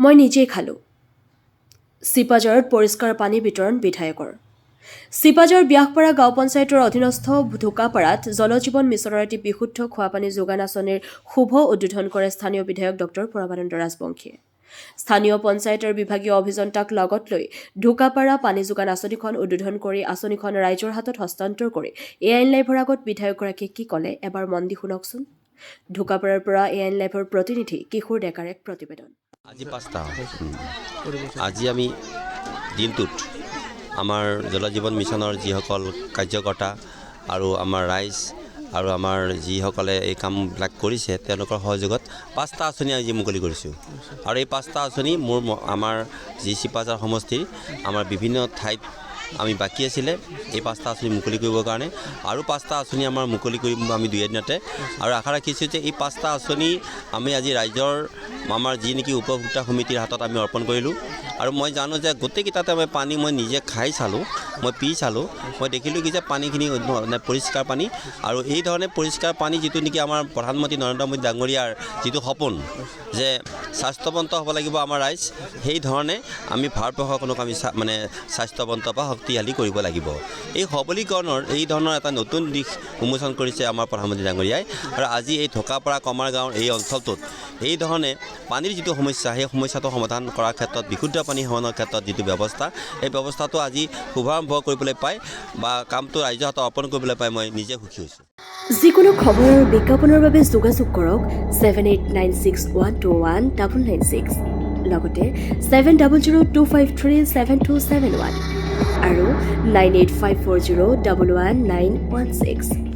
মই নিজেই খালোঁ। চিপাঝাৰত পৰিষ্কাৰ পানী বিতৰণ বিধায়কৰ। চিপাঝাৰ ব্যাসপাৰা গাঁও পঞ্চায়তৰ অধীনস্থ ঢোকাপাৰাত জলজীৱন মিছনৰ এটি বিশুদ্ধ খোৱাপানী যোগান আঁচনিৰ শুভ উদ্বোধন কৰে স্থানীয় বিধায়ক ডক্টৰ পৰমানন্দ ৰাজবংশীয়ে। স্থানীয় পঞ্চায়তৰ বিভাগীয় অভিযন্তাক লগত লৈ ঢোকাপাৰা পানী যোগান আঁচনিখন উদ্বোধন কৰি আঁচনিখন ৰাইজৰ হাতত হস্তান্তৰ কৰি এআইন লাইভৰ আগত বিধায়কগৰাকীয়ে কি ক'লে এবাৰ মন দি শুনকচোন। ঢোকাপাৰাৰ পৰা এআইন লাইভৰ প্ৰতিনিধি কিশোৰ ডেকাৰ এক প্ৰতিবেদন। আজি আমি দিনটোত আমাৰ জলজীৱন মিছনৰ যিসকল কাৰ্যকৰ্তা আৰু আমাৰ ৰাইজ আৰু আমাৰ যিসকলে এই কামবিলাক কৰিছে তেওঁলোকৰ সহযোগত 5টা আঁচনি আজি মুকলি কৰিছোঁ। আৰু এই 5টা আঁচনি আমাৰ যি চিপাঝাৰ সমষ্টিৰ আমাৰ বিভিন্ন ঠাইত আমি বাকী আছিলে এই 5টা আঁচনি মুকলি কৰিবৰ কাৰণে, আৰু 5টা আঁচনি আমাৰ মুকলি কৰিম আমি 2 এদিনতে। আৰু আশা ৰাখিছোঁ যে এই 5টা আঁচনি আমি আজি ৰাইজৰ আমাৰ যি নেকি উপভোক্তা সমিতিৰ হাতত আমি অৰ্পণ কৰিলোঁ। আৰু মই জানো যে গোটেইকেইটাতে মই পানী মই নিজে খাই চালোঁ, মই পি চালোঁ, মই দেখিলোঁ কি যে পানীখিনি পৰিষ্কাৰ পানী। আৰু এই ধৰণে পৰিষ্কাৰ পানী যিটো নেকি আমাৰ প্ৰধানমন্ত্ৰী নৰেন্দ্ৰ মোদী ডাঙৰীয়াৰ যিটো সপোন যে স্বাস্থ্যৱন্ত হ'ব লাগিব আমাৰ ৰাইজ, সেই ধৰণে আমি ভাৰতবৰ্ষখনক আমি স্বাস্থ্যৱন্ত বা শক্তিশালী কৰিব লাগিব। এই সবলীকৰণৰ এই ধৰণৰ এটা নতুন দিশ উন্মোচন কৰিছে আমাৰ প্ৰধানমন্ত্ৰী ডাঙৰীয়াই। আৰু আজি এই ঢোকাপাৰা কমাৰ গাঁৱৰ এই অঞ্চলটোত এই ধৰণে পানীৰ যিটো সমস্যা সেই সমস্যাটো সমাধান কৰাৰ ক্ষেত্ৰত বিশুদ্ধ পানী সেৱনৰ ক্ষেত্ৰত যিটো ব্যৱস্থা এই ব্যৱস্থাটো আজি শুভাৰম্ভ কৰিবলৈ পাই বা কামটো ৰাইজৰ হাতত অৰ্পণ কৰিবলৈ পাই মই নিজে সুখী হৈছোঁ। যিকোনো খবৰ আৰু বিজ্ঞাপনৰ বাবে যোগাযোগ কৰক 7896121996 লগতে 7002537271 আৰু 9854011916।